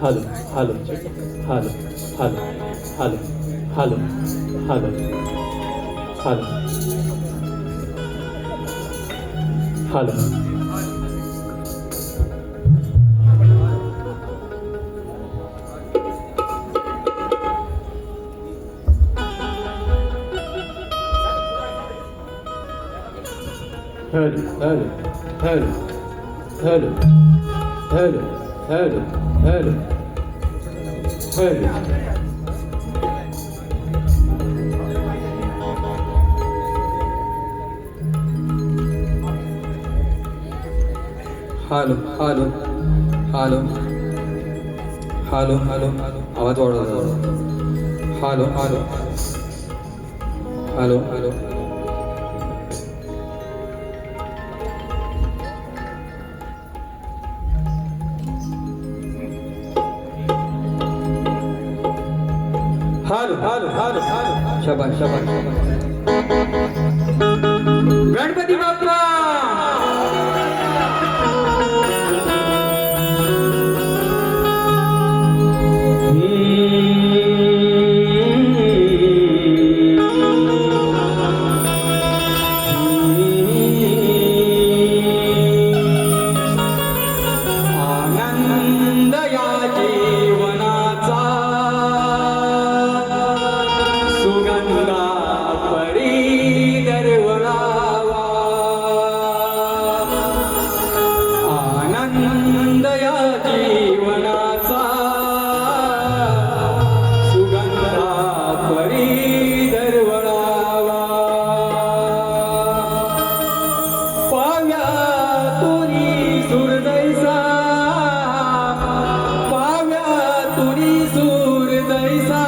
Hello hello hello hello hello hello hello hello hello hello hello hello hello hello hello hello hello hello hello hello hello hello आवाज वाढवा hello hello hello hello hello hello hello hello शाबाश शाबाश गणपती बाप्पा आनंद या जीवनाचा सुगंधा परी दरवळावा आनंद या जीवनाचा सुगंधा परी दरवळावा पाव्या तुरी सुरदैसा पाव्या तुरी सुरदैसा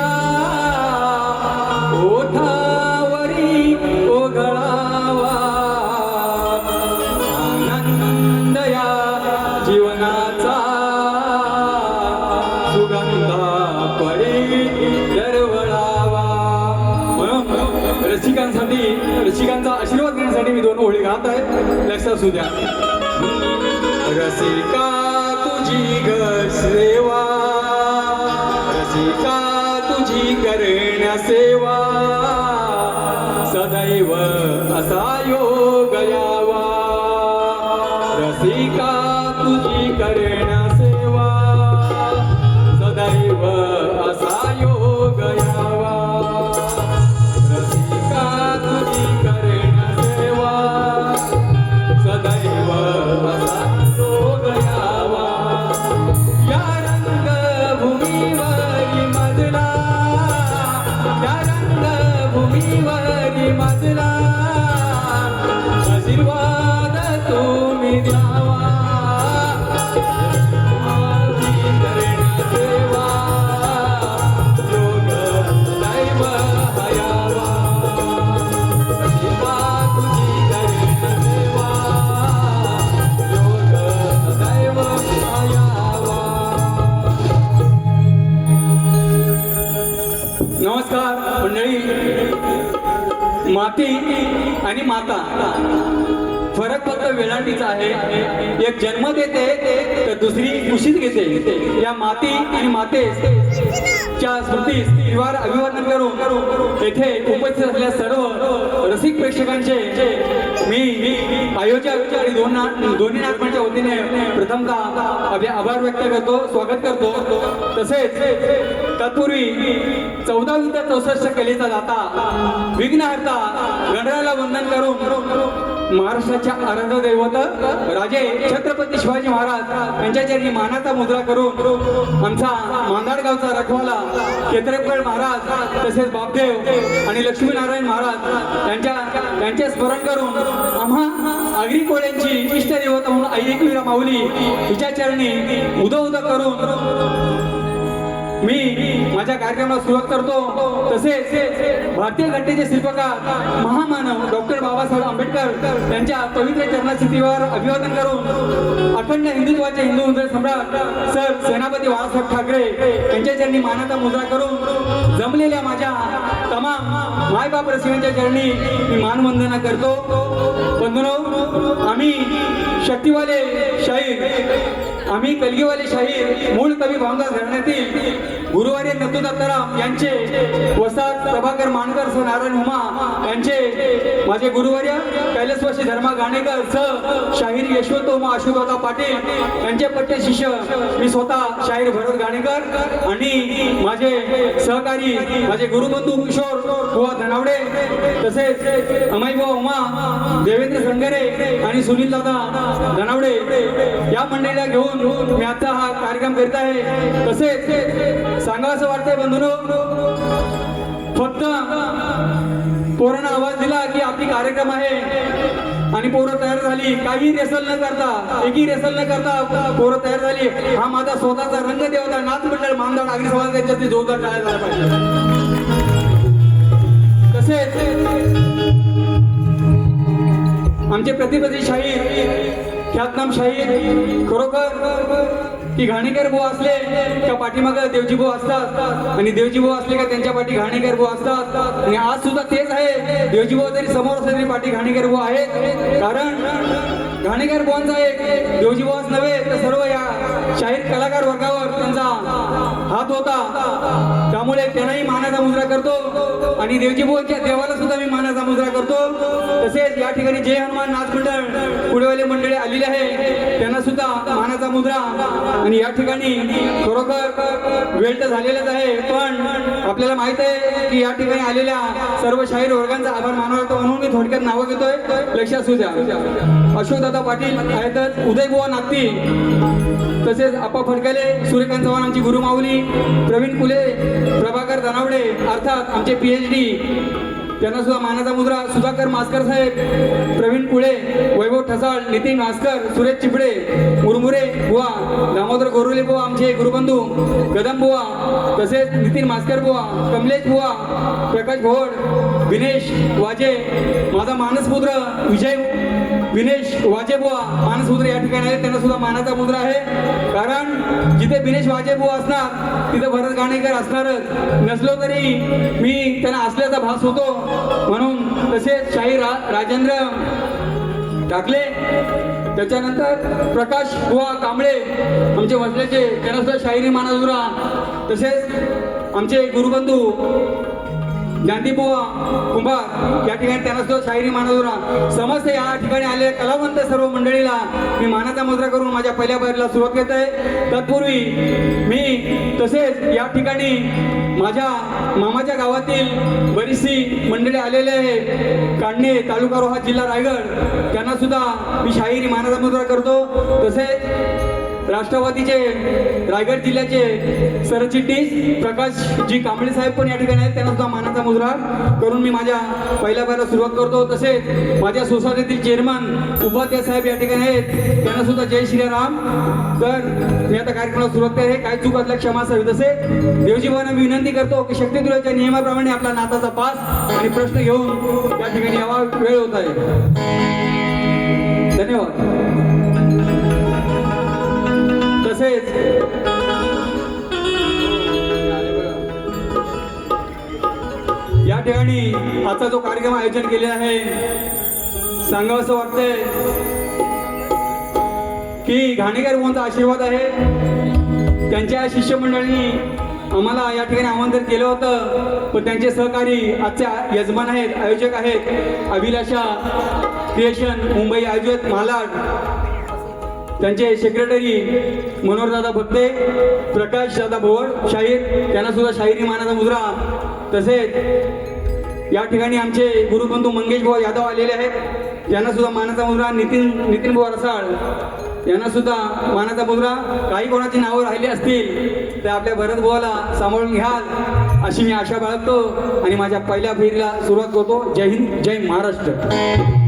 ओठावरी ओघळावा आनंद या जीवनाचा सुगंधा परी दरवळावा म्हणून रसिकांचा आशीर्वाद घेण्यासाठी मी दोन ओळी गात आहे लक्षात असू द्या रसिका तुझी ग सेवा रसिका तुझी करण्या सेवा सदैव असा योग यावा रसिका तुझी करण्या सेवा सदैव असा योग यावा रसिका तुझी करण्या सेवा सदैव असा योग यावा या रंगभूमीवरी मजला या रंगभूमीवरी मजला आशीर्वाद तुम्ही द्यावा करण्या सेवा योग दैव हयावा रसिका तुझी करण्या सेवा योग दैव हयावा नमस्कार मंडळी माती आणि माता फरक फक्त वेळांटीचा आहे एक जन्म देते तर दुसरी कुशीत घेते या माती आणि मातेच्या स्मृतीस त्रिवार अभिवादन करून येथे उपस्थित असलेल्या सर्व रसिक प्रेक्षकांचे मी आयोजक आणि दोन्ही नाटकांच्या वतीने प्रथमतः आभार व्यक्त करतो स्वागत करतो तसेच तत्पूर्वी 1464 कलेचा दाता विघ्नहर्ता गणरायाला वंदन करून महाराष्ट्राच्या आराध्य दैवत राजे छत्रपती शिवाजी महाराज यांच्या चरणी मानाचा मुद्रा करून आमचा मांदाडगावचा रखवाला केतरेकर महाराज तसेच बापदेव आणि लक्ष्मीनारायण महाराज यांचे स्मरण करून आम्हा आगरी कोळ्यांची इष्ट देवता म्हणून आई एकविरा माऊली हिच्या चरणी उदो करून मी माझ्या कार्यक्रमाला सुरुवात करतो तसेच भारतीय घटनेचे शिल्पकार महामानव डॉक्टर बाबासाहेब आंबेडकर यांच्या पवित्र चरणास्थितीवर अभिवादन करून अखंड हिंदुत्वाचे हिंदू सम्राट सर सेनापती बाळासाहेब ठाकरे यांच्या चरणी मानाचा मुद्रा करून जमलेल्या माझ्या तमाम मायबाप रसिकांच्या चरणी मी मानवंदना करतो. बंधूंनो, आम्ही शक्तीवाले शाहीर, आम्ही कलगीवाले शाहीर, मूळ कवी भावदास घराण्यातील गुरुवारी नतू दत्ताराम यांचे वसात प्रभाकर मानकर सर नारायण उमा यांचे माझे गुरुवर्य कैलासवासी धर्मा घाणेकर सह शाहीर यशवंत उमा अशोकदादा पाटील यांचे पट्टे शिष्य मी स्वतः शाहीर भरत घाणेकर आणि माझे सहकारी माझे गुरुबंधू किशोर बुवा धनावडे तसेच अमाई बुवा उमा देवेंद्र संगरे आणि सुनील दादा धनावडे या मंडळीला घेऊन मी आता हा कार्यक्रम करीत आहे. तसेच सांगावं वाटतंय बंधूंनो, फक्त पोरांना आवाज दिला की आपली कार्यक्रम आहे आणि पोरं तयार झाली, काही रेसल न करता, एकही रेसल न करता पोरं तयार झाली. हा माझा स्वतःचा रंग देवता नाच मंडळ मानदाड आगरी समाज त्याच्यात जोरदार टाळ्या झाला पाहिजे. तसेच आमचे प्रतिपदी शाहीर ख्यातनाम शाहीर खरोखर की घाणेकर बुवा असले का पाठीमागं देवजी बुवा असतात आणि देवजी बुवा असले का त्यांच्या पाठी घाणेकर बुवा असतात. आणि आज सुद्धा तेच आहे, देवजी बुवा जरी समोर असले तरी पाठी घाणेकर बुवा आहेत. कारण घाणेकर बुवांचा एक देवजी बुवाच नव्हे तर सर्व या शाहीर कलाकार वर्गावर त्यांचा हात होता. त्यामुळे त्यांनाही मानाचा मुजरा करतो आणि देवजी बुवांच्या देवाला सुद्धा मी मानाचा मुजरा करतो. तसेच या ठिकाणी जय हनुमान नाच मंडळ पुढेवाले मंडळी आलेले आहे, त्यांना सुद्धा मानाचा मुद्रा. आणि या ठिकाणी खरोखर वेळ तर झालेलाच आहे, पण आपल्याला माहित आहे की या ठिकाणी आलेल्या सर्व शाहीर वर्गांचा आभार मानावा लागतो, म्हणून मी थोडक्यात नावं घेतोय, लक्षात असू द्या. अशोकदादा पाटील आहेतच, उदयबुवा नागती, तसेच आप्पा फडकले, सूर्यकांत चव्हाण आमची गुरुमाऊली, प्रवीण कुले, प्रभाकर धनावडे अर्थात आमचे PhD त्यांना सुद्धा मानाचा मुद्रा. सुधाकर मास्कर साहेब, प्रवीण कुळे, वैभव ठसाळ, नितीन मास्कर, सुरेश चिपडे, मुरमुरे बुवा, दामोदर गोरुले बुवा आमचे गुरुबंधू, कदम बुवा, तसेच नितीन मास्कर बुवा, कमलेश बुवा, प्रकाश भोड, विनेश वाजे, माझा मानसपुत्र विजय विनेश वाजे बुवा मानसपुत्र या ठिकाणी आहे, त्यांना सुद्धा मानाचा मुद्रा आहे. कारण जिथे विनेश वाजे बुवा असणार तिथे भरत घाणेकर असणारच, नसलो तरी मी त्यांना असल्याचा भास होतो म्हणून. तसेच शाहीर राजेंद्र टाकले, त्याच्यानंतर प्रकाश बुवा कांबळे आमचे वसल्याचे, त्यांना सुद्धा शाहिरी मानाजुरा. तसेच आमचे गुरुबंधू ज्ञानदीबुवा कुंभार या ठिकाणी त्यांना सुद्धा शाहिरी मानाजुरा. समस्त या ठिकाणी आलेल्या कलावंत सर्व मंडळीला मी मानाचा मुद्रा करून माझ्या पहिल्या बारीला सुरुवात करत आहे. तत्पूर्वी मी तसेच या ठिकाणी माझ्या मामाच्या गावातील बरीचशी मंडळी आलेले आहे, काढणे तालुका रोहा जिल्हा रायगड, त्यांना सुद्धा मी शाहिरी मानाचा मुद्रा करतो. तसेच राष्ट्रवादीचे रायगड जिल्ह्याचे सरचिटणीस प्रकाशजी कांबळे साहेब पण या ठिकाणी आहेत, त्यांना सुद्धा मानाचा मुद्रा करून मी माझ्या पहिल्या बारीला सुरुवात करतो. तसेच माझ्या सोसायटीतील चेअरमन उपाध्याय साहेब या ठिकाणी आहेत, त्यांना सुद्धा जय श्रीराम. तर मी आता कार्यक्रमाला सुरुवात करते, काय चूक असल्या क्षमा असावी. तसे देवजी भावांना मी विनंती करतो की शक्ती तुलाच्या नियमाप्रमाणे आपला नाताचा पास आणि प्रश्न घेऊन या ठिकाणी यावा, वेळ होत आहे. धन्यवाद. तसेच या ठिकाणी आजचा जो कार्यक्रम आयोजन केले आहे, सांगावं असं वाटतंय की घाणेकर बुवांचा आशीर्वाद आहे. त्यांच्या शिष्यमंडळींनी आम्हाला या ठिकाणी आमंत्रित केलं होतं, पण त्यांचे सहकारी आजचे यजमान आहेत, आयोजक आहेत, अभिलाषा क्रिएशन मुंबई आयोजित महालाड, त्यांचे सेक्रेटरी मनोहरदादा भक्ते, प्रकाशदादा भोवड शाहीर, त्यांना सुद्धा शाहिरी मानाचा मुद्रा. तसेच या ठिकाणी आमचे गुरुबंधू मंगेश भाऊ यादव आलेले आहेत, यांना सुद्धा मानाचा मुद्रा. नितीन भाऊ रसाळ यांना सुद्धा मानाचा मुद्रा. काही कोणाची नावं राहिली असतील तर आपल्या भरत भावाला सांभाळून घ्याल अशी मी आशा बाळगतो आणि माझ्या पहिल्या फेरीला सुरुवात करतो. जय हिंद, जय महाराष्ट्र.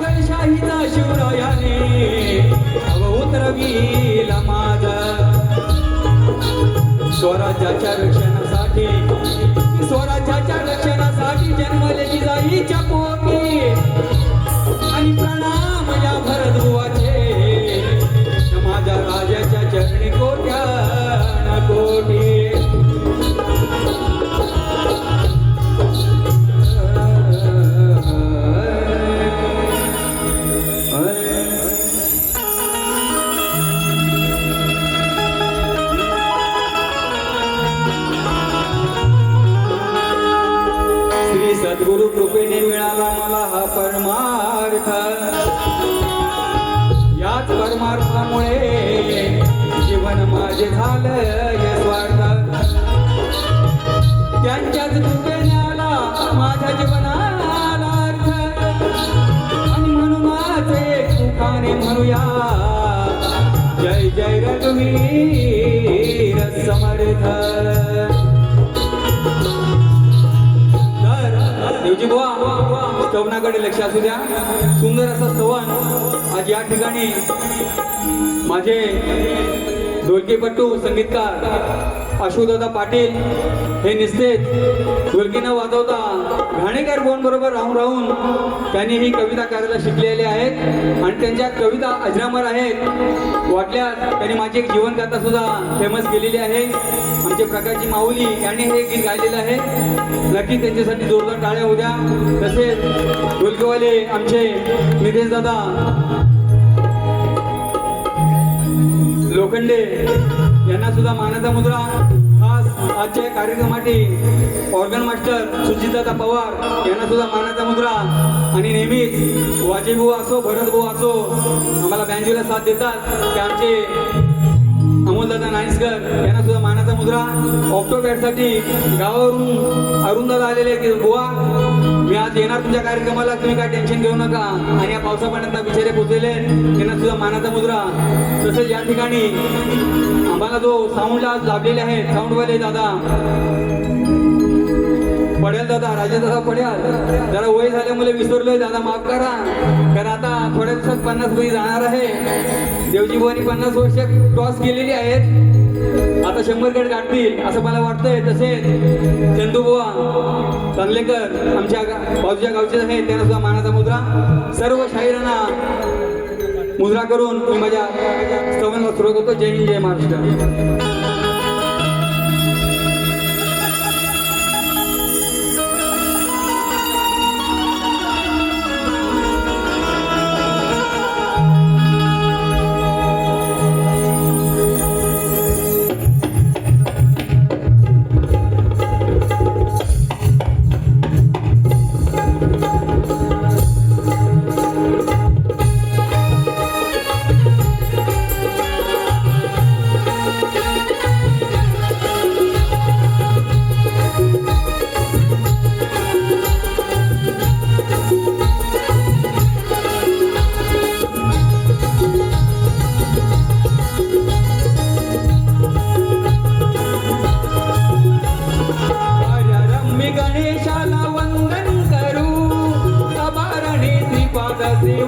मुघलशाहीचा शिवरायाने उतरविला माझा स्वराज्याच्या रक्षणासाठी जन्मले जिजाईच्या पोटी आणि प्रणाम या भरद्रुवाचे माझ्या राजाच्या चरणी कोट्या कोटी सद्गुरु कृपेने मिळाला मला हा परमार्थ याच परमार्थामुळे जीवन माझे झालं स्वार्थ त्यांच्याच कृपेने आला माझ्या जीवनाला अर्थ आणि म्हणूनच एक सुखाने म्हणूया जय जय रघुवीर समर्थ देवजी बुवा स्तवनाकडे लक्ष असू द्या सुंदर असा स्तवन आज या ठिकाणी माझे ढोलकीपट्टू संगीतकार अशोकदादा पाटील हे निस्तेज ढोलकी न वाजवता घाणेकर बोन बरोबर राहून त्यांनी ही कविता करायला शिकलेले आहेत आणि त्यांच्या कविता अजरामर आहेत वाटल्यास त्यांनी माझी एक जीवनकथा सुद्धा फेमस केलेली आहे आमचे प्रकाशजी माऊली यांनी हे गीत गायलेलं आहे नक्की त्यांच्यासाठी जोरदार टाळ्या होऊ द्या तसेच ढोलकीवाले आमचे नितेश दादा लोखंडे यांना सुद्धा मानाचा मुद्रा खास आजच्या कार्यक्रमासाठी ऑर्गन मास्टर सुजितदादा पवार यांना सुद्धा मानाचा मुद्रा आणि नेहमीच वाजेभाऊ असो भरतभाऊ असो आम्हाला बँजूला साथ देतात ते आमचे अमोलदादा नाईसकर यांना सुद्धा मानाचा मुद्रा ऑक्टोबरसाठी गावावरून अरुणदादा आलेले की बुवा मी आज येणार तुमच्या कार्यक्रमाला तुम्ही काय टेन्शन घेऊ नका आणि या पावसा पाण्यात बिचारे पोचलेले त्यांना सुद्धा मानाचा मुद्रा तसेच या ठिकाणी आम्हाला जो साऊंडला लाभलेले आहेत साऊंडवाले दादा पडेल दादा राजेदादा पडेल जरा वय झाल्यामुळे विसरलोय दादा माफ करा कारण आता थोड्या दिवसात 50 वय जाणार आहे देवजीभाऊनी 50 वर्ष क्रॉस केलेली आहेत आता 100 गट गाठतील असं मला वाटतंय तसेच चंदूबुवा चांदलेकर आमच्या बाजूच्या गावचे आहेत त्यांना सुद्धा मानाचा मुद्रा सर्व शाहिरांना मुद्रा करून मी माझ्या स्तवनाला सुरुवात होतो जय हिंद जय महाराष्ट्र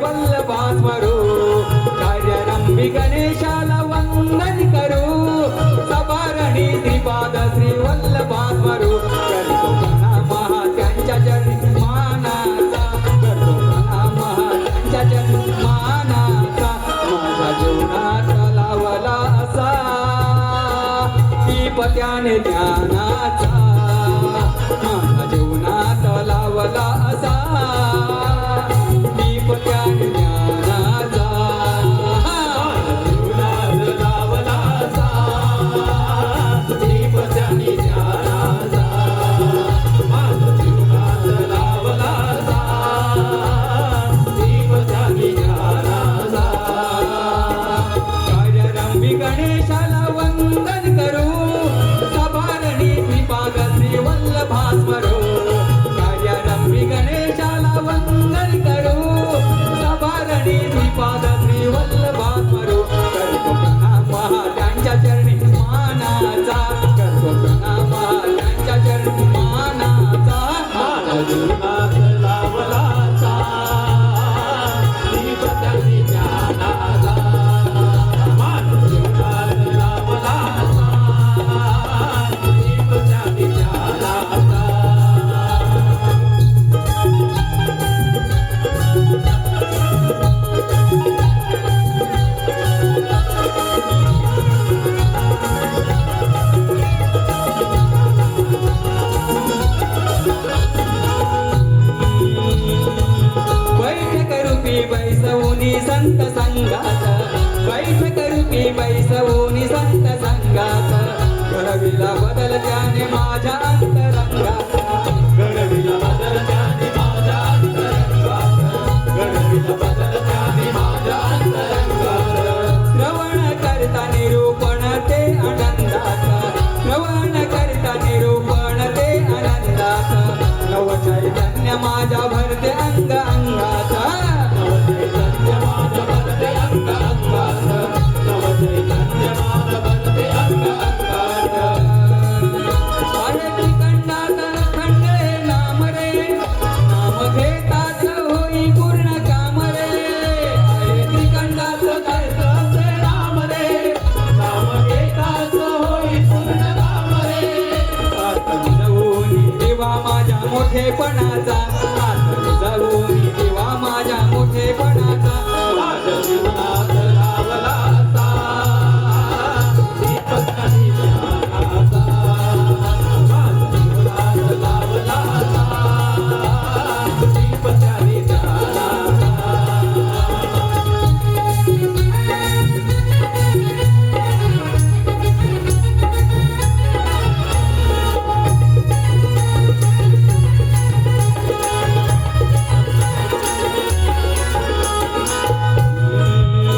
वल्लभास्वरू कार्यारंभी गणेशाला वंदन करू सबारणी श्रीपाद श्री वल्लभास्वरू करतो प्रणाम त्यांच्या चरणी मानाचा करतो प्रणाम त्यांच्या चरणी मानाचा माझ्या जीवनात लावला असा दीपत्याने ध्यानाचा माझ्या जीवनात लावला असा गणेशाला वंदन करू सभारणी श्रीपाद संत संगात बैठ करू की बैसवोनी संत संगात घडविला बदल त्याने माझ्या अंतरंगात घडविला बदल त्याने माझ्या अंतरंगात घडविला बदल त्याने माझ्या अंतरंगात श्रवण करता निरूपण ते आनंदात श्रवण करता निरूपण ते आनंदात नव चैतन्य माझ्या भरते अंग अंगात नव चैतन्य माझ्या भरते अंग अंगात नव चैतन्य माझ्या भरते अंग अंगात आहे त्रिकंडात खंडे नाम रे नाम घेताच होई पूर्ण काम रे आहे त्रिकंडात खंडे नाम रे नाम घेताच होई पूर्ण काम रे आत्मजवोनी देवा माझ्या मोठेपणाचा आत्मजवोनी देवा माझ्या मोठेपणाचा माझ्या जीवनात लावला सा दीपकानी ज्ञानाचा माझ्या जीवनात लावला सा दीपकानी ज्ञानाचा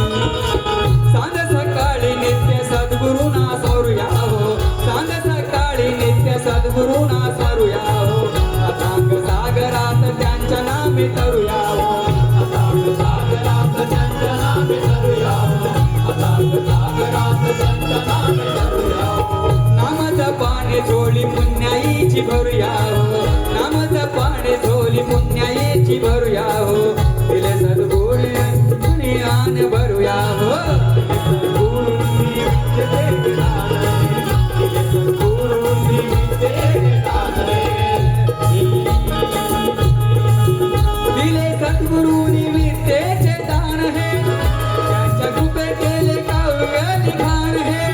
सांज सकाळी नित्य सद्गुरुना सोरूया हो सांज सकाळी नित्य सद्गुरुना सोरूया हो अथांग सागरात त्यांच्या नामे तरुया हो अथांग सागरात त्यांच्या नामे तरुया हो अथांग सागरात त्यांच्या नामे तरुया हो नाम जपाने झोळी पुण्याईची भरूया हो नाम जपाने झोळी पुण्याईची भरूया हो दिले सद्गुरू ज्ञान भरूया हो दिले सद्गुरूंनी विद्येचे दान हे त्यांच्या कृपे केले काव्य लिखाण हे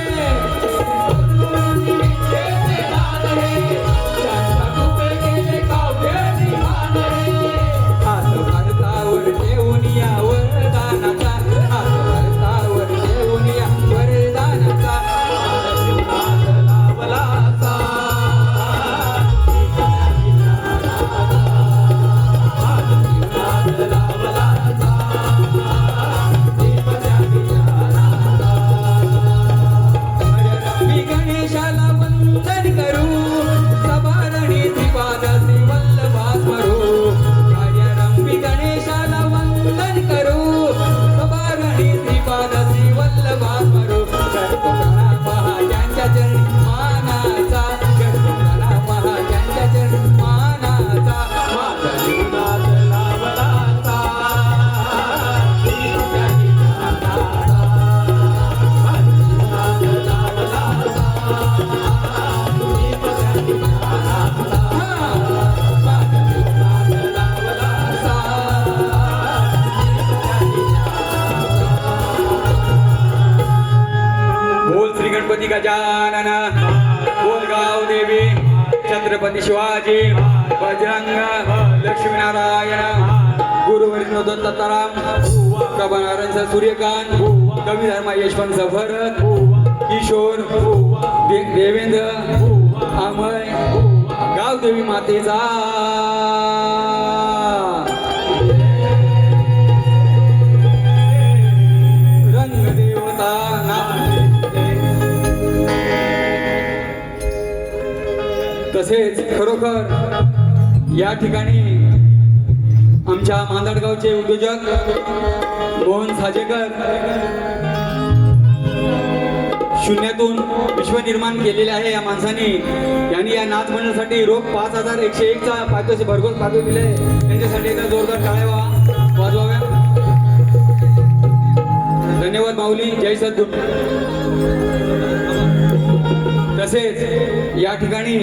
सद्गुरूंनी विद्येचे दान हे त्यांच्या कृपे केले काव्य लिखाण हे हात भारतावर देऊन या वरदानाचा हात भारतावर देऊन या वरदानाचा माझ्या जीवनात लावला सा माझ्या जीवनात लावला सा दीपकानी ज्ञानाचा मी गणेशाला वंदन करू सभारणी त्रिपादसी वल्लभास मरू कार्यारंभी गणेशाला वंदन करू सभारणी त्रिपादसी वल्लभास मरू करतो प्रणाम महाराजांच्या चरणी मानाचा करतो प्रणाम महाराजांच्या चरणी मानाचा माझ्या जीवनात लावला सा दीपकानी ज्ञानाचा माझ्या जीवनात लावला सा दीपकानी ज्ञानाचा माझ्या जीवनात लावला सा दीपकानी ज्ञानाचा बोल श्री गणपती गजानन बोल गाव देवी छत्रपती शिवाजी बजरंग लक्ष्मीनारायण गुरुवर्य दत्ताराम प्रभानारायण सूर्यकांत कवी धर्मा यशवंत भरत किशोर देवेंद्र अमय गाव देवी मातेचा रंग देवता तसेच खरोखर या ठिकाणी आमच्या मांदडगावचे उद्योजक मोहन साजेकर शून्यातून विश्व निर्माण केलेले आहे या माणसाने यांनी या नाच मंडळासाठी रोख 5101 चा पारितोषिक भरघोस पाठवून दिले त्यांच्यासाठी एकदा जोरदार टाळ्या वाजवाव्या. धन्यवाद माऊली. जय सद्गुरू. तसेच या ठिकाणी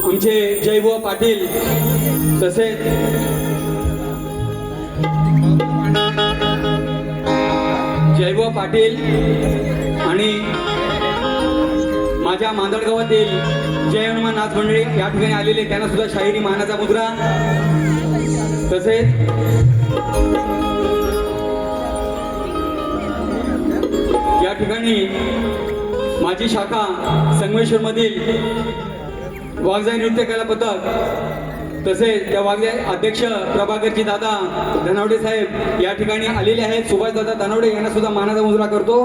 आमचे जयबुवा पाटील तसेच जयबुवा पाटील आणि माझ्या मांदळगावातील जय हनुमान नाच मंडळी या ठिकाणी आलेले त्यांना सुद्धा शाहिरी मानाचा मुद्रा, तसेच या ठिकाणी माझी शाखा संगमेश्वर मधील वाघजाई नृत्य कला पथक, तसेच त्या वाघजाई अध्यक्ष प्रभाकरजी दादा धनावडे साहेब या ठिकाणी आलेले आहेत. सुभाष दादा धनावडे यांना सुद्धा मानाचा मुजरा करतो.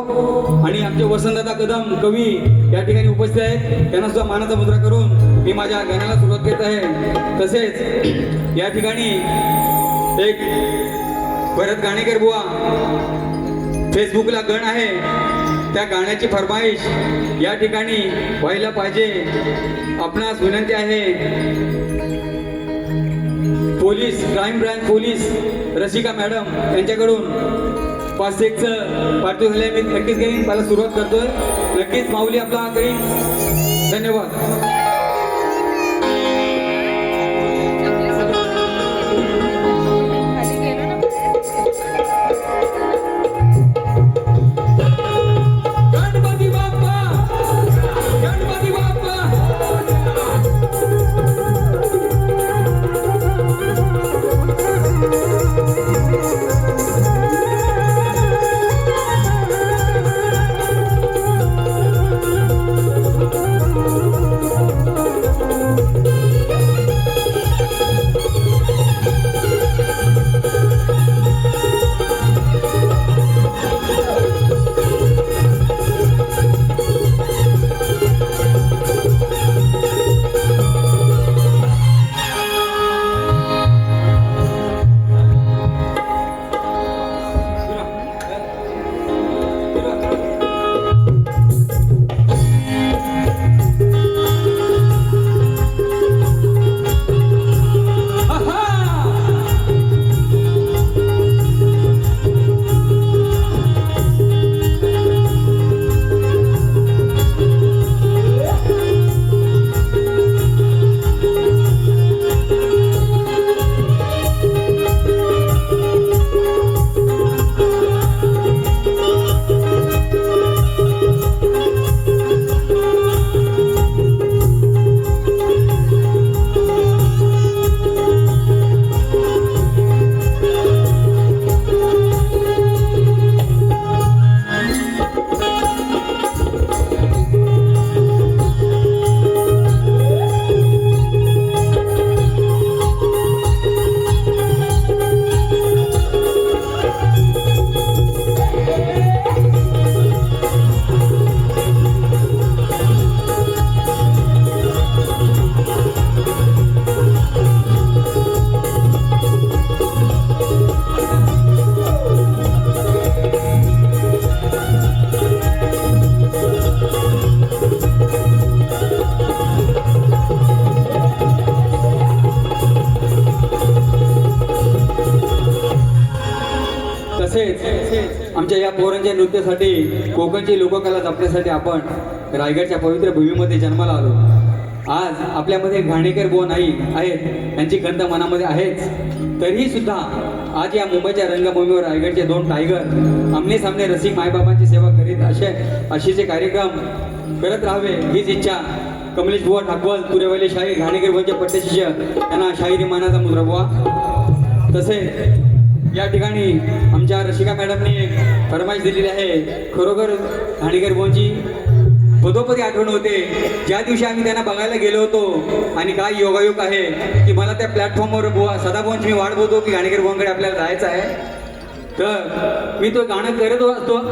आणि आमचे वसंतदादा कदम कवी या ठिकाणी उपस्थित आहेत, त्यांना सुद्धा मानाचा मुजरा करून मी माझ्या गाण्याला सुरुवात करत आहे. तसेच या ठिकाणी एक भरत गाणेकर बुवा फेसबुकला गण आहे, त्या गाण्याची फरमाईश या ठिकाणी व्हायला पाहिजे. आपणास विनंती आहे, police crime branch police Rasika madam यांच्याकडून 5-1चं पार्थिव झाले मी नक्कीच करीन. मला सुरुवात करतोय, नक्कीच माऊली आपला करीन. धन्यवाद. तसेच आमच्या या पोरांच्या नृत्यासाठी कोकणची लोककला जपण्यासाठी आपण रायगडच्या पवित्र भूमीमध्ये जन्माला आलो. आज आपल्यामध्ये घाणेकर बुवा नाही आहेत, त्यांची गंध मनामध्ये आहेच, तरीही सुद्धा आज या मुंबईच्या रंगभूमीवर रायगडचे 2 टायगर आमने सामने रसिक मायबाबांची सेवा करीत अशीचे कार्यक्रम करत राहावे हीच इच्छा. कमलेश बुवा ठाकवल तुरेवाले शाहीर घाणेकर बुवांचे पट्टे शिष्य त्यांना शाहिरी मानाचा मुद्रा बुवा. तसेच या ठिकाणी आमच्या रसिका मॅडमने एक फरमाईश दिलेली आहे. खरोखर घाणेकर बुवांची पदोपदी आठवण होते ज्या दिवशी आम्ही त्यांना बघायला गेलो होतो. आणि काय योगायोग आहे की मला त्या प्लॅटफॉर्मवर बुवा सदाभाऊंची मी वाट बघतो की घाणेकर बुवांकडे आपल्याला जायचं आहे. तर मी तो गाणं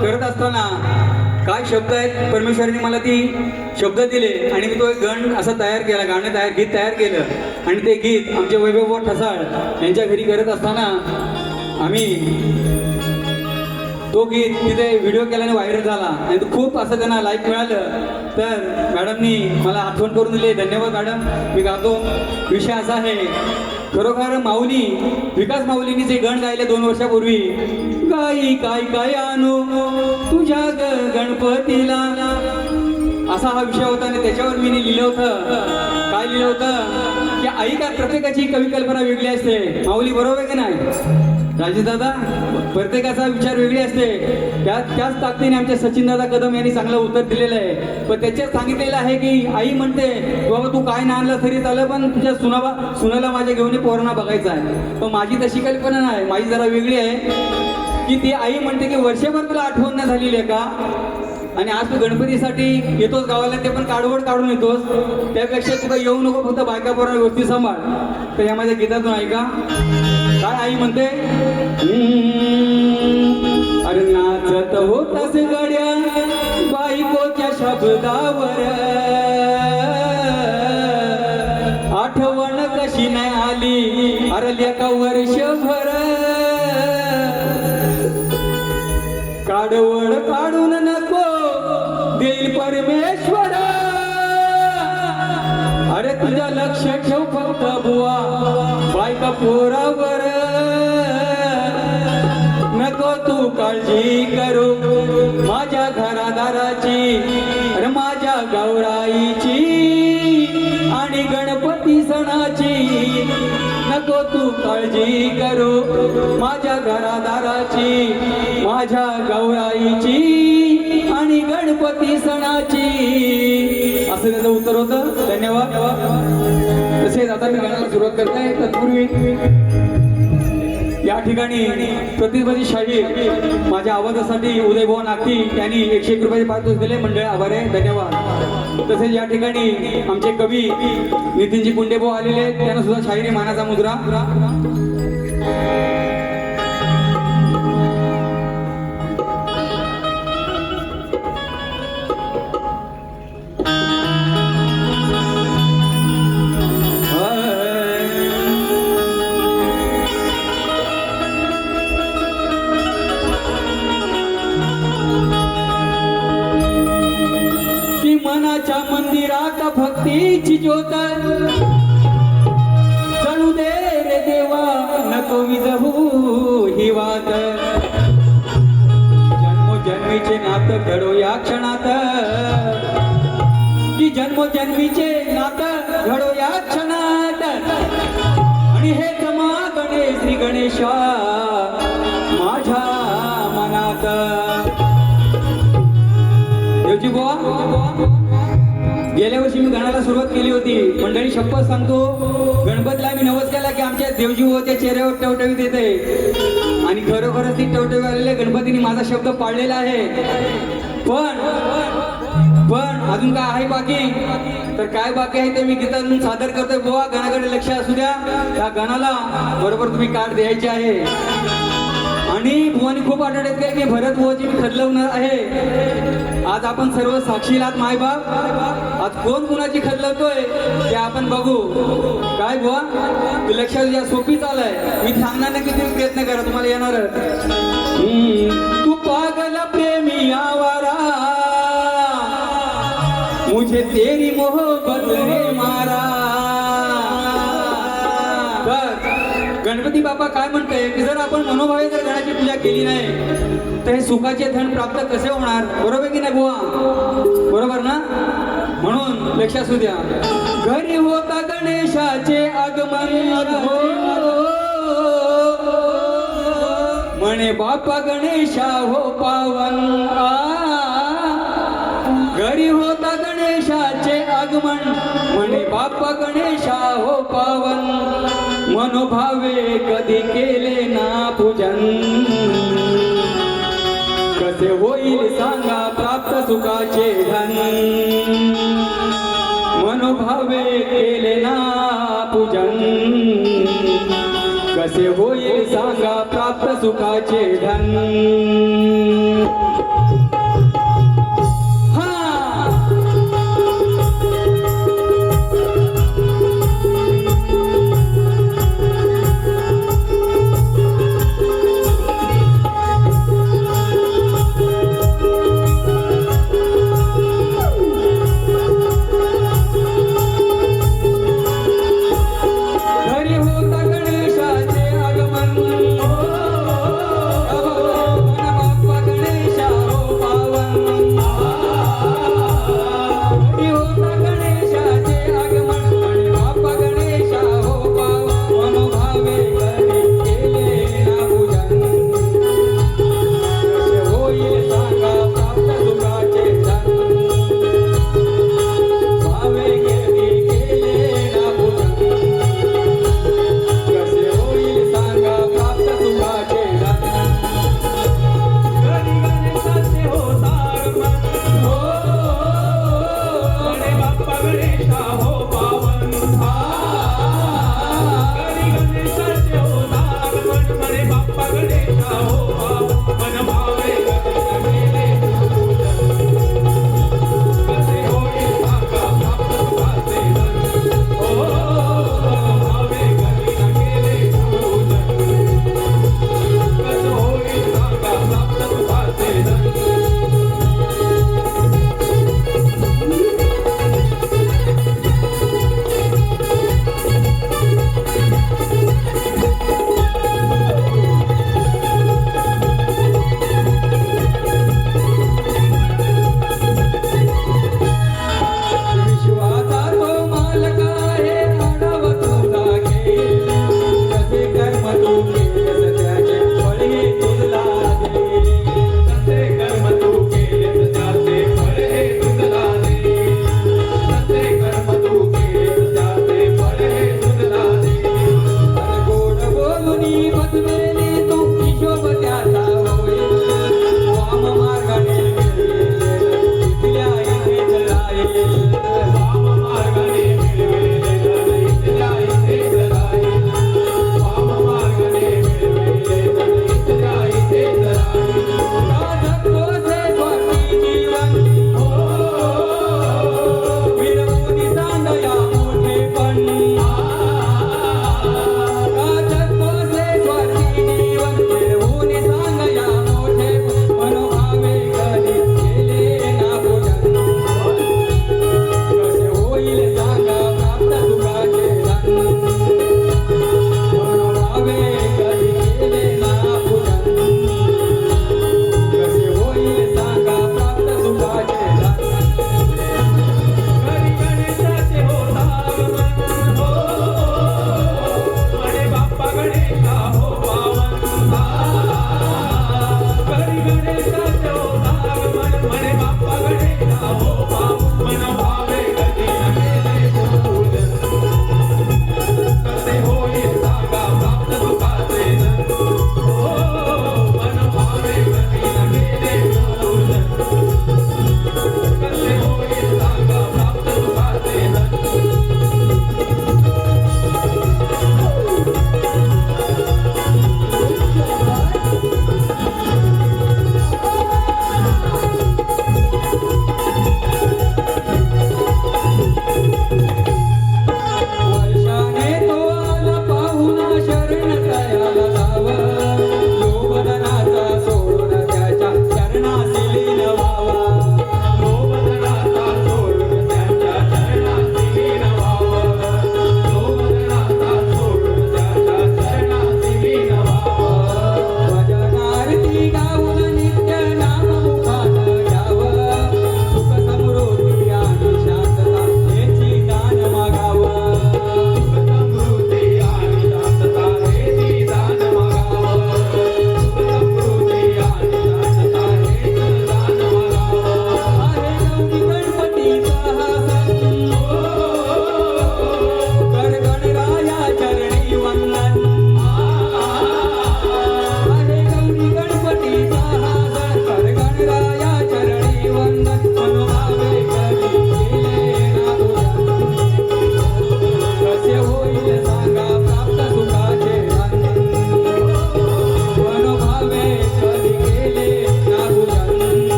करत असताना काय शब्द आहेत परमेश्वरांनी मला ती शब्द दिले आणि मी तो एक गण असा तयार केला, गीत तयार केलं. आणि ते गीत आमचे वैभव ठसाळ यांच्या घरी करत असताना आम्ही तो गीत तिथे व्हिडिओ केल्याने व्हायरल झाला आणि तो खूप असं त्यांना लाईक मिळालं. तर मॅडमनी मला आठवण करून दिली. धन्यवाद मॅडम. मी गातो. विषय असा आहे, खरोखर माऊली विकास माऊलींनी जे गण गायले 2 वर्षापूर्वी, गाई काय काय आणू तुझ्या गणपतीला, असा हा विषय होता आणि त्याच्यावर मी लिहिलं होतं. काय लिहिलं होतं की आई काय प्रत्येकाची कवी कल्पना वेगळी असते. माऊली बरोबर आहे की नाही राजेश दादा? प्रत्येकाचा विचार वेगळी असते. त्याच ताकदीने आमच्या सचिन दादा कदम यांनी चांगलं उत्तर दिलेलं आहे. पण त्याच्यात सांगितलेलं आहे की आई म्हणते बाबा तू काय नाही आणलं तरी चालेल, पण तुझ्या सुनाला माझ्या घेऊन पोरांना बघायचं आहे. पण माझी तशी कल्पना नाही, माझी जरा वेगळी आहे की ती आई म्हणते की वर्षभर तुला आठवण नाही झालेली आहे का, आणि आज तू गणपतीसाठी येतोस गावाला, ते पण काढवड काढून येतोस, त्यापेक्षा तुला येऊ नको, फक्त बायका पोरांना व्यवस्थित सांभाळ. तर या माझ्या गीतातून ऐका काय आई म्हणते. अरे नाचत होतास गड्या बायकोच्या शब्दावर, आठवण कशी नाही आली अरे लेका वर्षभर, काढवड काढून नको देईल परमेश्वर, अरे तुझ्या लक्ष ठेव फक्त बुवा बायका पोरावर, नको तू काळजी करू माझ्या घरादाराची, अरे माझ्या गौराईची आणि गणपती सणाची, नको तू काळजी करू माझ्या घरादाराची, माझ्या गौराईची आणि गणपती सणाची. असं त्याचं उत्तर होतं. धन्यवाद. तसेच आता मी गाण्याला सुरुवात करताय. तत्पूर्वी या ठिकाणी प्रतिस्पर्धी शाहीर माझ्या आवाजासाठी उदयभाऊ नागती यांनी 101 रुपयाचे पारितोषिक दिले. मंडळ आभार आहे. धन्यवाद. तसेच या ठिकाणी आमचे कवी नितीनजी कुंडेभाऊ आलेले आहेत, त्यांना सुद्धा शाहिरी मानाचा मुद्रा. मनाच्या मंदिरात भक्तीची ज्योत जळू दे रे देवा, नको विझवू ही वात, जन्मोजन्मीचे नात घडो या क्षणात, की जन्मोजन्मीचे नात घडो या क्षणात, आणि हे जमा गणेश श्री गणेशा माझ्या मनात. देवजी बुवा, गेल्या वर्षी मी गाण्याला सुरुवात केली होती. मंडळी शपथ सांगतो, गणपतीला मी नवस केला की आमच्या देवजी बुवाच्या चेहऱ्यावर टवटवीत येते, आणि खरोखरच ती टवटवी आलेले गणपतीने माझा शब्द पाळलेला आहे. पण अजून काय आहे बाकी? तर काय बाकी आहे ते मी गीतातून सादर करतोय. बुवा गाण्याकडे लक्ष असू द्या. त्या गाण्याला बरोबर तुम्ही कार्ड द्यायचे आहे. आणि बुवानी खूप आठवड्यात काय की भरत बुवाची मी खदलवणार आहे. आज आपण सर्व साक्षील आहात मायबाप. आज कोण कुणाची खदलवतोय ते आपण बघू. काय बुवा लक्षात घ्या, सोपी चालय. मी सांगणार नाही की तुम्ही प्रयत्न करा, तुम्हाला येणार. तू पागल प्रेमी आवारा मुझे तेरी मोहब्बत रे मारा. गणपती बाप्पा काय म्हणतोय की जर आपण मनोभावे जर गणाची पूजा केली नाही तर हे सुखाचे धन प्राप्त कसे होणार? बरोबर की नाही बुवा? बरोबर ना? म्हणून लक्ष असू द्या. घरी होता गणेशाचे आगमन म्हणे बाप्पा गणेशा हो पावन. घरी होता गणेशाचे आगमन म्हणे बाप्पा गणेशा हो पावन. मनोभावे कधी केले ना पूजन कसे होईल सांगा प्राप्त सुखाचे धन. मनोभावे केले ना पूजन कसे होईल सांगा प्राप्त सुखाचे धन.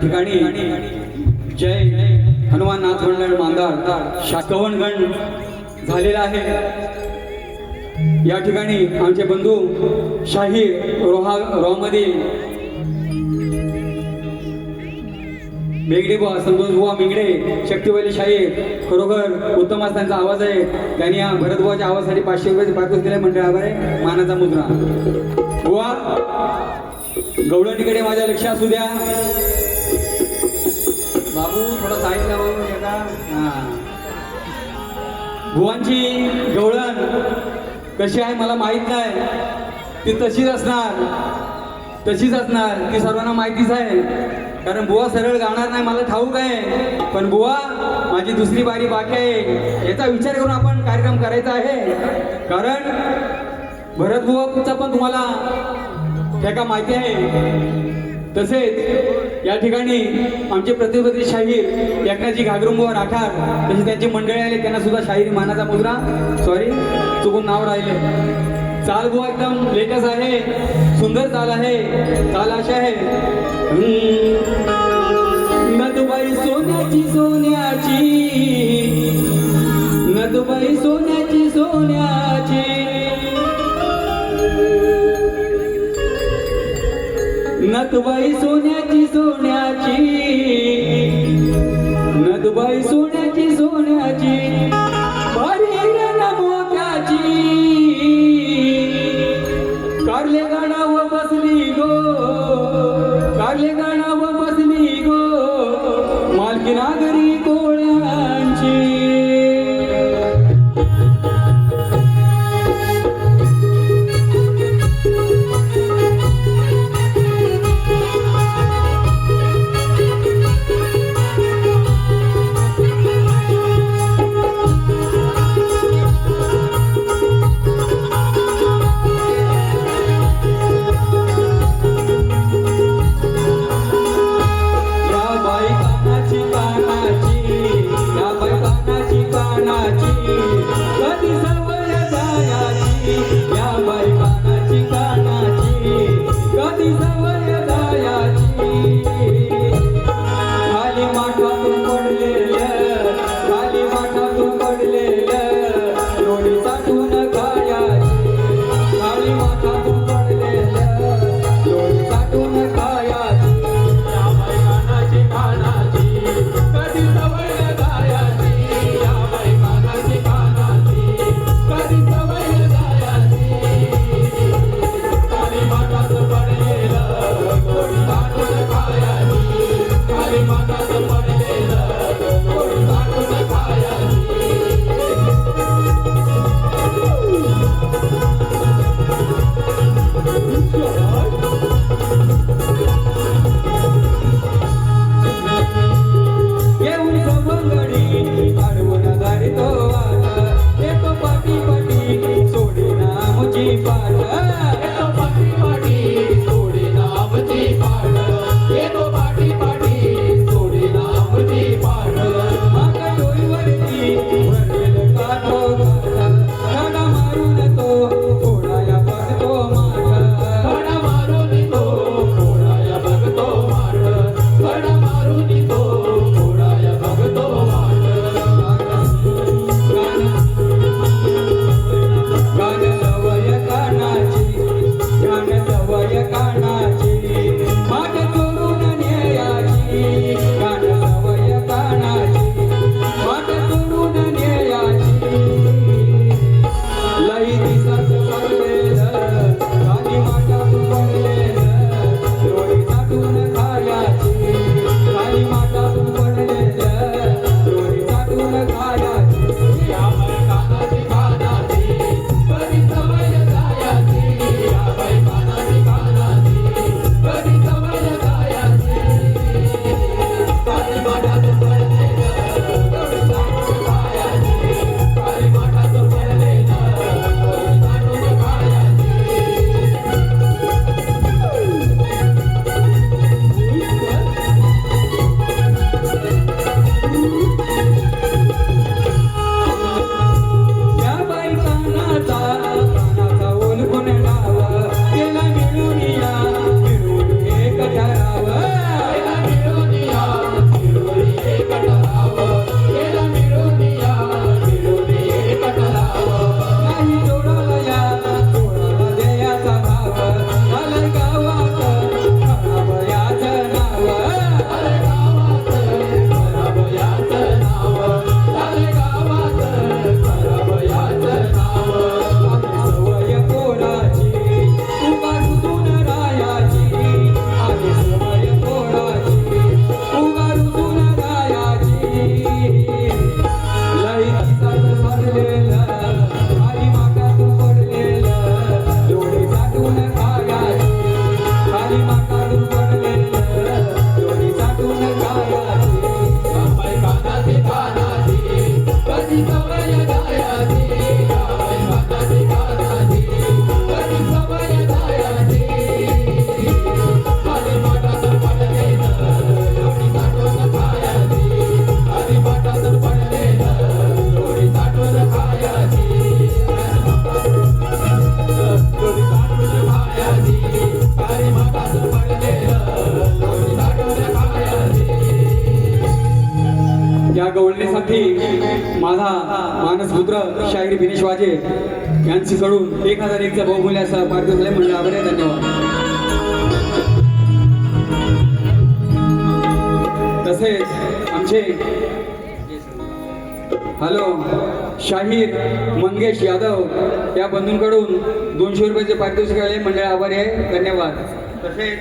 ठिकाणी जय हनुमान नाथ मंडळ मांदाड शाकवणगण झालेला आहे। या ठिकाणी आमचे बंधू शाहीर रोहामध्ये मेघडे बुवा संतोष बुवा मेघडे शक्तिवाली शाहीर खरोखर उत्तम असा त्यांचा आवाज आहे। त्यांनी या भरत बुवाच्या आवाजासाठी 500 रुपयाचे पारितोषिक दिले मंडळावर आहे मानाचा मुद्रा। बुवा गवळणीकडे माझ्या लक्ष असू द्या बाबू थोडा साईडला वळून येता। बुवांची गवळण कशी आहे मला माहित नाही, ती तशीच असणार ती सर्वांना माहितीच आहे। कारण बुवा सरळ गाणार नाही मला ठाऊक आहे, पण बुवा माझी दुसरी बारी बाकी आहे याचा विचार करून आपण कार्यक्रम करायचा आहे। कारण भरत बुवाचा पण तुम्हाला ठेका माहिती आहे। तसेच या ठिकाणी आमचे प्रतिनिधी शाहीर एकनाथजी घागरुंबुवा राठार तसे त्यांची मंडळी आले, त्यांना सुद्धा शाहिरी मानाचा मुद्रा। सॉरी चुकून नाव राहिले। चाल बुवा एकदम लेटेस्ट आहे, सुंदर चाल आहे। चाल अशी आहे नदुबाई सोन्याची सोन्याची नदुबाई सोन्याची सोन्याची नदुबाई सोन्याची सोन्याची नदुबाई सोन्याची सोन्याची कारले गाडावर बसली गो कारले गाडावर बसली गो मालकी नागरी कोळ्यांची। माझा मानसपुत्र शाहीर विनेश वाजे यांच्याकडून 1001चा बहुमूल्य असा पारितोषिक म्हणजे आभारी आहे. धन्यवाद. तसेच आमचे हॅलो शाहीर मंगेश यादव या बंधूंकडून 200 रुपयाचे पारितोषिक आले. मंडळ आभारी आहे. धन्यवाद. तसेच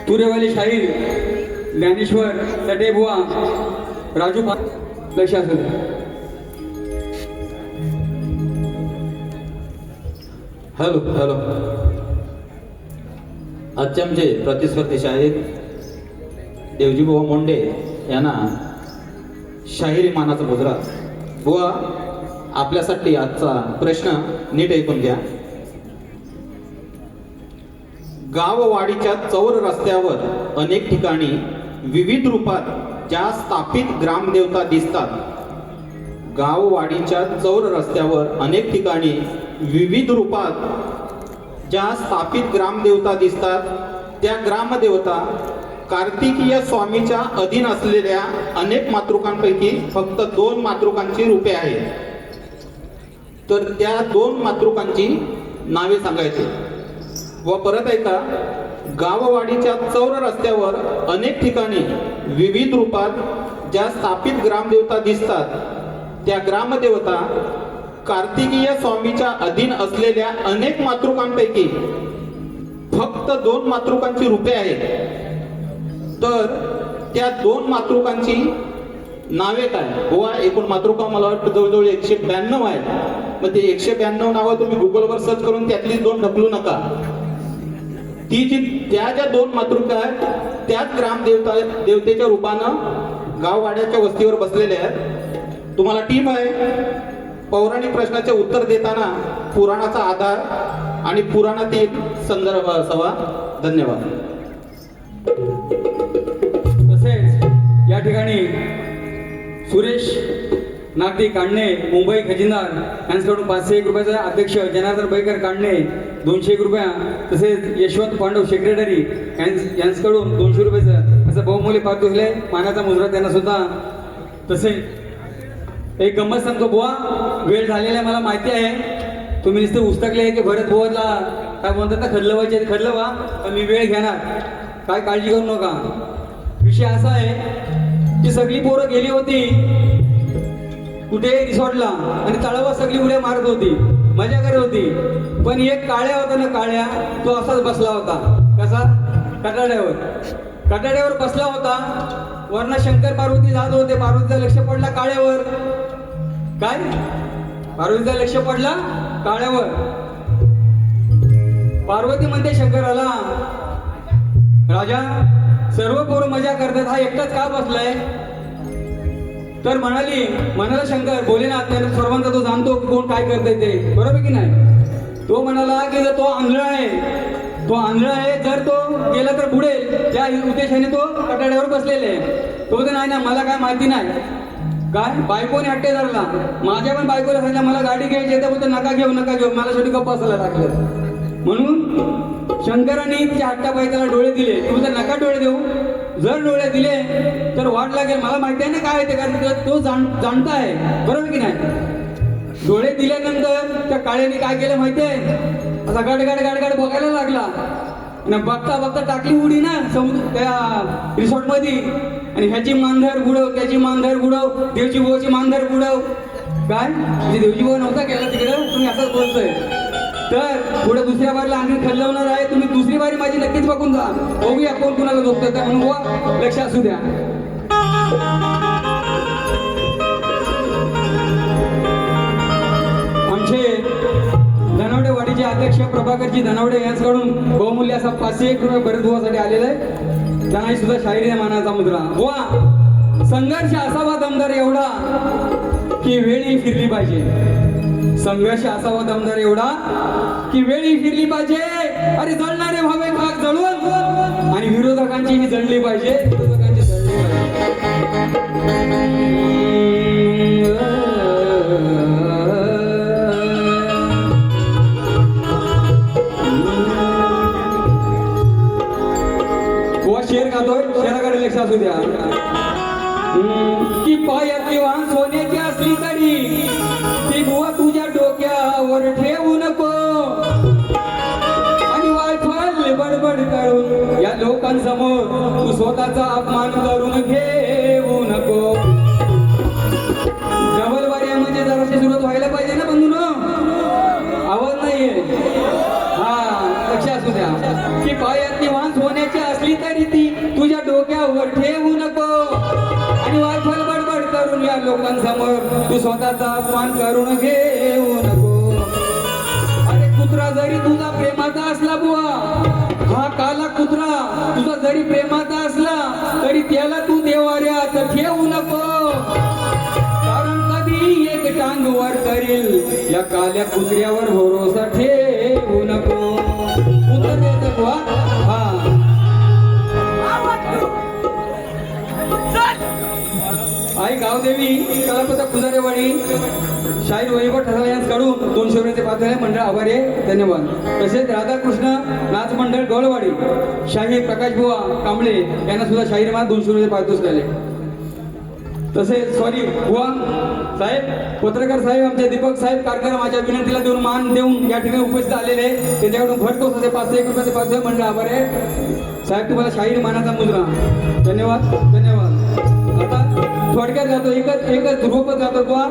तुरेवाली शाहीर ज्ञानेश्वर तटेबुवा राजू लक्ष असू द्या. हॅलो हॅलो आजचे आमचे प्रतिस्पर्धी शाहीर देवजी बुवा मोंडे यांना शाहिरी मानाचा मुजरा. बुवा आपल्यासाठी आजचा प्रश्न नीट ऐकून घ्या. गाववाडीच्या चौर रस्त्यावर अनेक ठिकाणी विविध रूपात ज्या स्थापित ग्रामदेवता दिसतात. गाववाडीच्या चौर रस्त्यावर अनेक ठिकाणी विविध रूपात ज्या स्थापित ग्रामदेवता दिसतात त्या ग्रामदेवता कार्तिकीय स्वामीच्या अधीन असलेल्या अनेक मातृकांपैकी फक्त 2 मातृकांची रूपे आहेत. तर त्या 2 मातृकांची नावे सांगायची. व परत ऐका, गाववाडीच्या चौर रस्त्यावर अनेक ठिकाणी विविध रूपात ज्या स्थापित ग्रामदेवता दिसतात त्या ग्रामदेवता कार्तिकीय स्वामीच्या अधीन असलेल्या अनेक मातृकांपैकी फक्त 2 मातृकांची रूपे आहेत. तर त्या 2 मातृकांची नावे काय? बुवा एकूण मातृका मला वाटतं जवळजवळ 192 आहेत. मग ते 192 नावं तुम्ही गुगलवर सर्च करून त्यातली 2 ढकलू नका. त्या ज्या 2 मातृका आहेत त्याच देवतेच्या रूपानं गाववाड्याच्या वस्तीवर बसलेल्या आहेत. तुम्हाला टीम आहे. पौराणिक प्रश्नाचे उत्तर देताना पुराणाचा आधार आणि पुराणातील संदर्भ असावा. धन्यवाद. तसेच या ठिकाणी सुरेश नागदी काढणे मुंबई खजिनदार यांच्याकडून 501 रुपयाचा, अध्यक्ष जनार्दन बैकर काढणे 201 रुपया, तसेच यशवंत पांडव सेक्रेटरी यांच्याकडून 200 रुपयाचं असं बहुमूल्य पारितोषिक मानाचा मुजरा त्यांना सुद्धा. तसेच एक गंमत सांगतो बुवा, वेळ झालेला मला माहिती आहे. तुम्ही नुसते उस्तकले आहे की भरत बुवाला काय म्हणतात ना खल्लं व्हायचे खल्लं व्हा, तर मी वेळ घेणार, काय काळजी करू नका. विषय असा आहे की सगळी पोरं गेली होती कुठे रिसॉर्टला आणि तळावर सगळी उड्या मारत होती, मजा करत होती. पण एक काळ्या होता ना, काळ्या तो असाच बसला होता. कसा? कटाड्यावर बसला होता. वरना शंकर पार्वती जात होते. पार्वतीचा लक्ष पडला काळ्यावर. काय? पार्वतीचा लक्ष पडला काळ्यावर. पार्वती म्हणते शंकराला, राजा सर्व पोरं मजा करतात, हा एकटाच का बसलाय? तर म्हणाला शंकर भोलेनाथ त्याने सर्वांचा तो जाणतो कोण काय करतंय ते, बरोबर की नाही? तो म्हणाला की जर तो आंधळा आहे, जर तो गेला तर बुडेल, त्या उद्देशाने तो कटाड्यावर बसलेला आहे. तो तर नाही ना, मला काय माहिती नाही. काय? बायकोने हट्टे धरला. माझ्या पण बायकोला सांगितलं मला गाडी घ्यायची, तर बोलतो नका घेऊ, मला शेवटी गप्प बसायला टाकलं. म्हणून शंकराने त्या हट्टाबाई त्याला डोळे दिले. तू तर नका डोळे देऊ, जर डोळे दिले तर वाट लागेल. मला माहिती आहे ना काय ते, कारण तो जाणता आहे, बरोबर की नाही? डोळे दिल्यानंतर त्या काळ्याने काय केलं माहिती आहे? असा गाड बघायला लागला आणि बघता टाकली उडी ना समुद्र त्या रिसॉर्ट मध्ये. आणि ह्याची मांधर बुडव, त्याची मांधर बुडव, देवची भाऊची मांधर बुडव. काय म्हणजे देवजी भाऊ नव्हता गेला तिकडं, तुम्ही असंच बोलतोय. तर पुढे दुसऱ्या बारीला आणखी खल्लवणार आहे. तुम्ही दुसरी बारी माझी नक्कीच बघून जा, बघूया कोण कुणाला झोपतं. त्या म्हणून बुवा लक्ष असू द्या. आमचे धनावडे वाडीचे अध्यक्ष प्रभाकरजी धनावडे यांच्याकडून बहुमूल्य असा 501 रुपये भरत बुवासाठी आलेला आहे. त्यांनाही सुद्धा शाहिरी मानाचा मुद्रा. बुवा संघर्ष असावा दमदार एवढा की वेळी फिरली पाहिजे. संघर्ष असावा दमदार एवढा की वेळी फिरली पाहिजे. अरे जळणारे व्हावे खाक जळून आणि विरोधकांचीही जळली पाहिजे. विरोधकांची जळली शेर गातोय, शेराकडे लक्ष असू द्या. की पाय पायातली वाहन सोन्याची असली तरी ती बुवा तुझ्या डोक्यावर ठेवू नको आणि वायफल बडबड करून या लोकांसमोर तू स्वतःचा अपमान करून घेऊ नको. डबल म्हणजे जराशी सुरुवात व्हायला पाहिजे ना बंधूनो, आवाज नाहीये. हा लक्ष असू द्या की पायातली वाहन सोन्याची असली तरी ती तुझ्या डोक्यावर ठेवू नको आणि वायफल बडबड करून या लोकांसमोर तू स्वतःचा अपमान करून घेऊ नको. अरे कुत्रा जरी तुझा प्रेमाचा असला बुवा, हा काला कुत्रा तुझा जरी प्रेमाचा असला तरी त्याला तू देवाऱ्यात ठेवू नको, कारण कधी एक टांग वर करील या काल्या कुत्र्यावर भरोसा ठेवू नको. उत्तर द्यायचं बुवा. हा आई गावदेवी कलापता फुजारेवाडी शाहीर वैभव ठसा यांच्याकडून 200 रुपयाचे पात्र मंडळ आभारी आहे, धन्यवाद. तसेच राधाकृष्ण नाच मंडळ गवळवाडी शाहीर प्रकाश बुवा कांबळे यांना सुद्धा शाहीर मान 200 रुपये पारितोषिक आले. तसेच सॉरी बुवा साहेब पत्रकार साहेब आमचे दीपक साहेब कारकर माझ्या विनंतीला देऊन मान देऊन या ठिकाणी उपस्थित आलेले आहे, त्याच्याकडून भरघोस असे 501 रुपयाचे पारितोषिक मंडळ आभारी आहे. साहेब तुम्हाला शाहीर मानाचा मुजरा, धन्यवाद धन्यवाद. आता थोडक्यात जातो, एकच रूपच जातो बुवा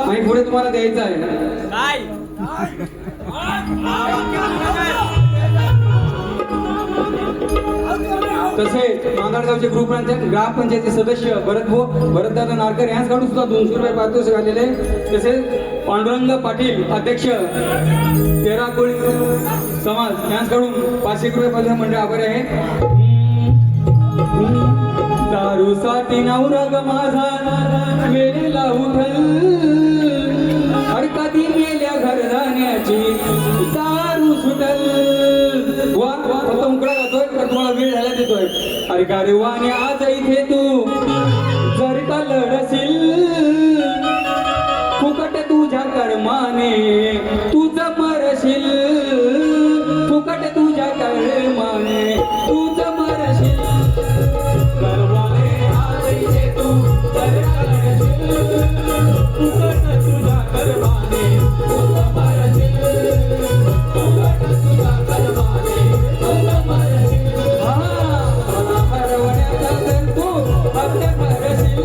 आणि पुढे तुम्हाला द्यायचं आहे. तसेच मांगाडगावचे ग्रामपंचायती सदस्य भरतदादा नारकर यांच्याकडून सुद्धा 200 रुपये पारितोषिक आलेले. तसेच पांडुरंग पाटील अध्यक्ष तेराकोळी समाज यांच्याकडून 501 रुपये पारितोषिक मंडळ आभारी आहे. दारूसाठी नवरा ग माझा वेळेला उठल, अरे कधी मेल्या घरदाण्याची दारू सुटल. वा फक्त उकडा जातोय तर तुम्हाला वेळ झाला देतोय. अरे गारवाने आज इथे तू जर का लढशील फुकट तुझ्या कर्माने तुझं मरशील, फुकट तुझ्या कर्माने तुझं मरशील. गर्वाने आज इथे तू जर का लढशील फुकट तुझ्या कर्माने तुझं मरशील, फुकट तुझ्या कर्माने तुझं मरशील. मला हरवण्याचा जर तू हट्ट करशील,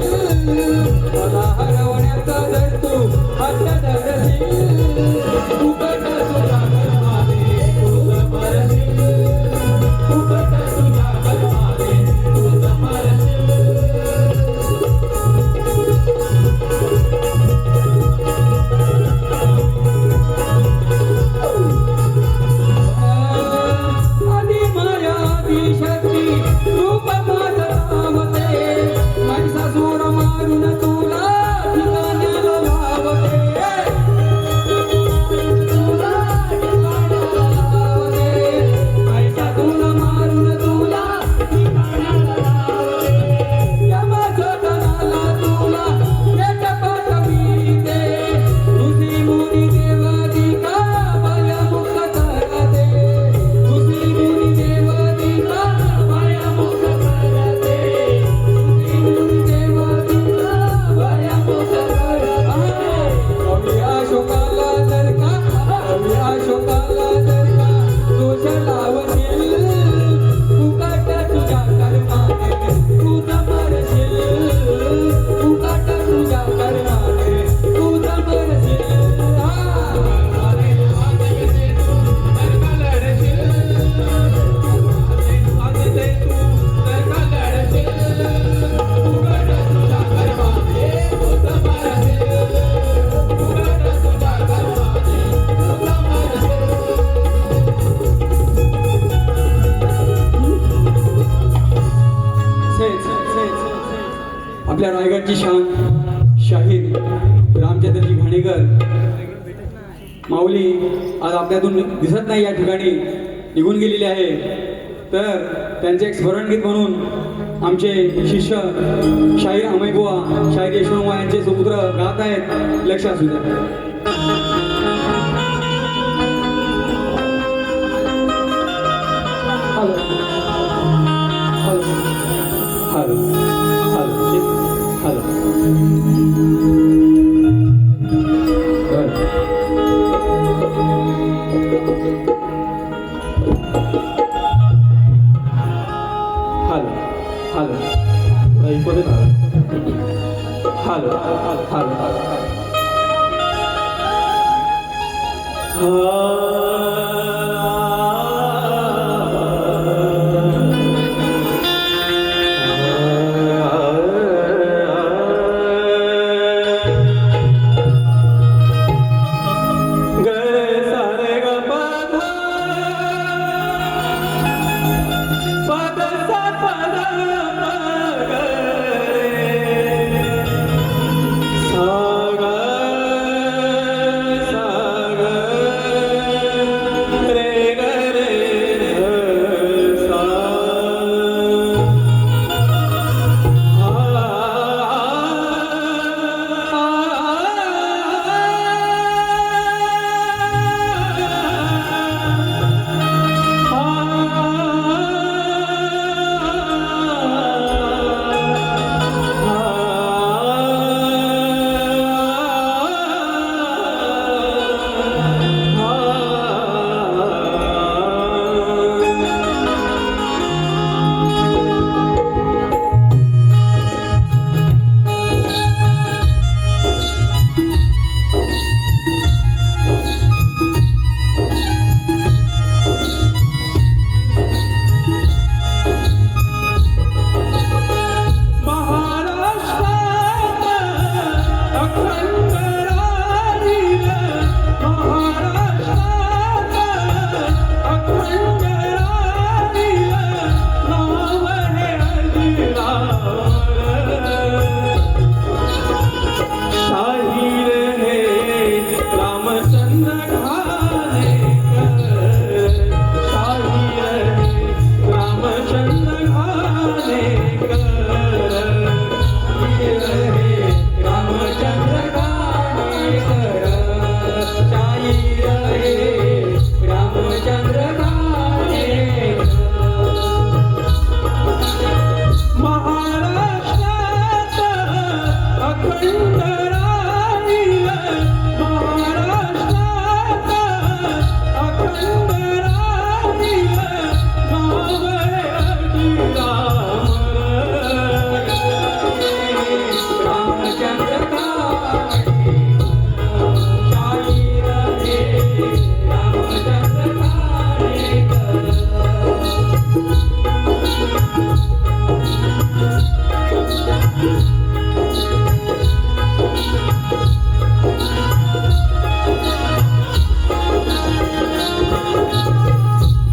मला हरवण्याचा जर तू हट्ट धरशील, फुकट तुझ्या कर्माने तुझं मरशील, फुकट तुझ्या कर्माने तुझं मरशील. आदि माया आदि शक्ती रूप माझं नावते, महिषासूर मारून तुला ठिकाण्याला लावते, तुला ठिकाण्याला लावते, महिषासूर मारून तुला ठिकाण्याला लावते. या माझं तनाला तुला पेट पाठविते, तुझी मुनी देवादिका माया मुक्त करते, तुझी मुनी देवादिका माया मुक्त करते, तुझी मुनी देवादिका माया मुक्त करते. कवी अशोकाला जर का, कवी अशोकाला जर का दोष लावशील, फुकट तुझ्या कर्माने तुझं मरशील, फुकट तुझ्या कर्माने तुझं मरशील. आपल्या रायगडची शान शाहीर रामचंद्रजी घाणेकर माऊली आज आपल्यातून दिसत नाही, या ठिकाणी निघून गेलेले आहे. तर त्यांचे एक स्मरणगीत म्हणून आमचे शिष्य शाहीर अमयबुवा शाहीर यशवंतबुवा यांचे सुपुत्र गात आहेत, लक्ष असू द्या. Hello hello hello hello hello hello hello ऐकू ना हालो हालो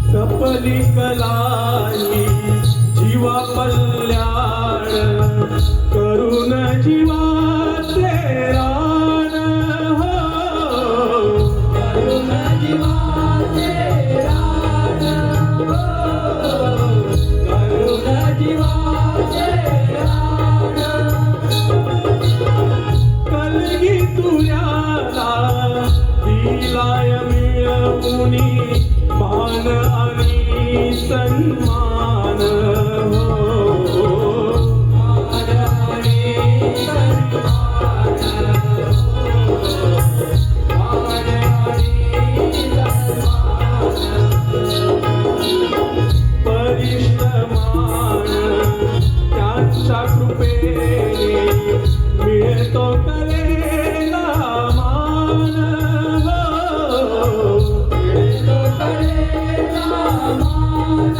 सपली कलाई जीवा पल्याण करून जीवाचे रान हो करून जीवाचे रान हो करून जीवाचे रान कलगी तुझ्याला दिलाय मिळवुनी मान आणि सन्मान हो मान आणि सन्मान हो मान आणि सन्मान परिश्रमान त्यांच्या कृपेने मिळतो कलेला मान हो मिळतो कलेला मान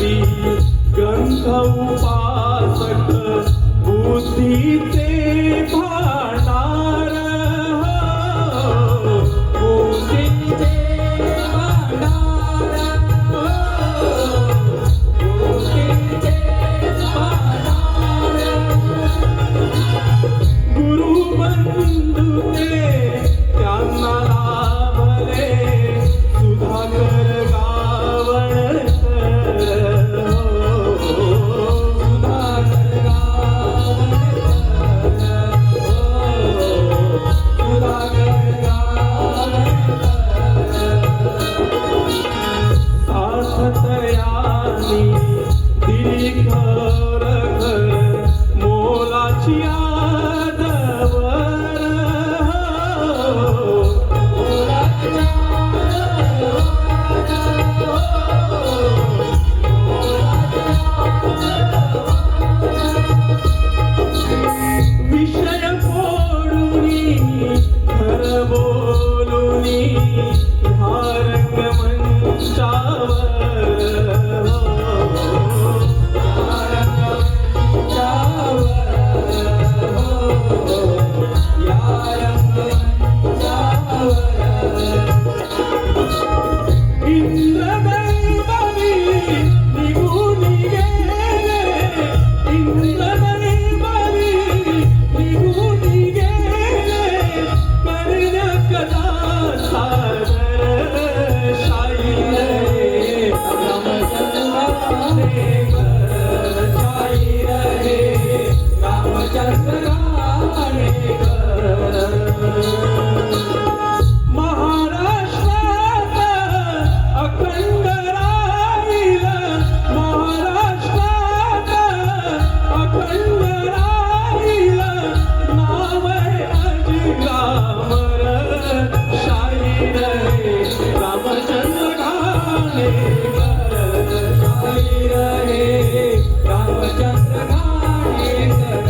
ग्रंथ उपासक बुद्धीचे भांडार बुद्धीचे भांडार बुद्धीचे भांडार गुरु बंधू ते त्यांना लाभले सुधाकर गावणकर सुधाकर गावणकर साथतयानी दिली खर खर मोलाची आजवर विषय फोडूनी खर बोलूनी ह्या इंद्रदैवानी निघून गेले इंद्रदैवानी निघून गेले करण्या कदा सादर शाही रे रामचंद्र शाही रे रामचंद्र महाराष्ट्रात अखंड राहील महाराष्ट्रात अखंड राहील नाव अजिरामर शाही रे रामचंद्र घाणेकर शाही रे रामचंद्र घाणेकर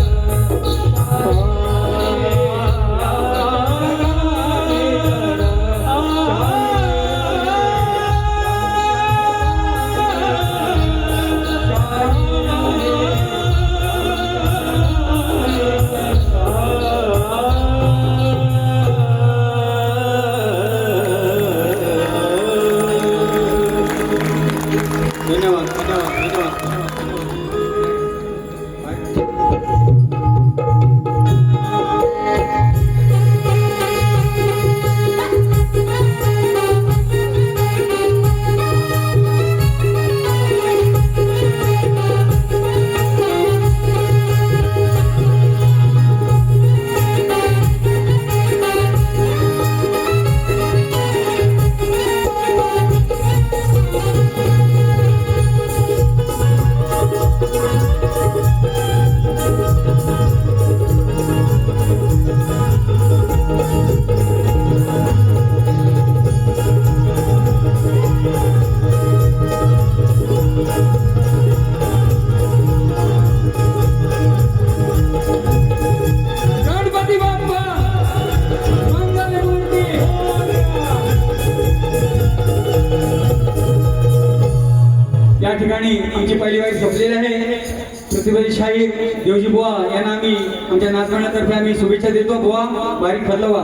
धन्यवाद धन्यवाद धन्यवाद गणपती बाप्पा मंगलमूर्ती या ठिकाणी आमची पहिली वारी संपलेली आहे. प्रतिभाजी शाहीर देवजी बुवा यांना आम्ही आमच्या नाचगणातर्फे आम्ही शुभेच्छा देतो. बुवा बारीक फरलवा.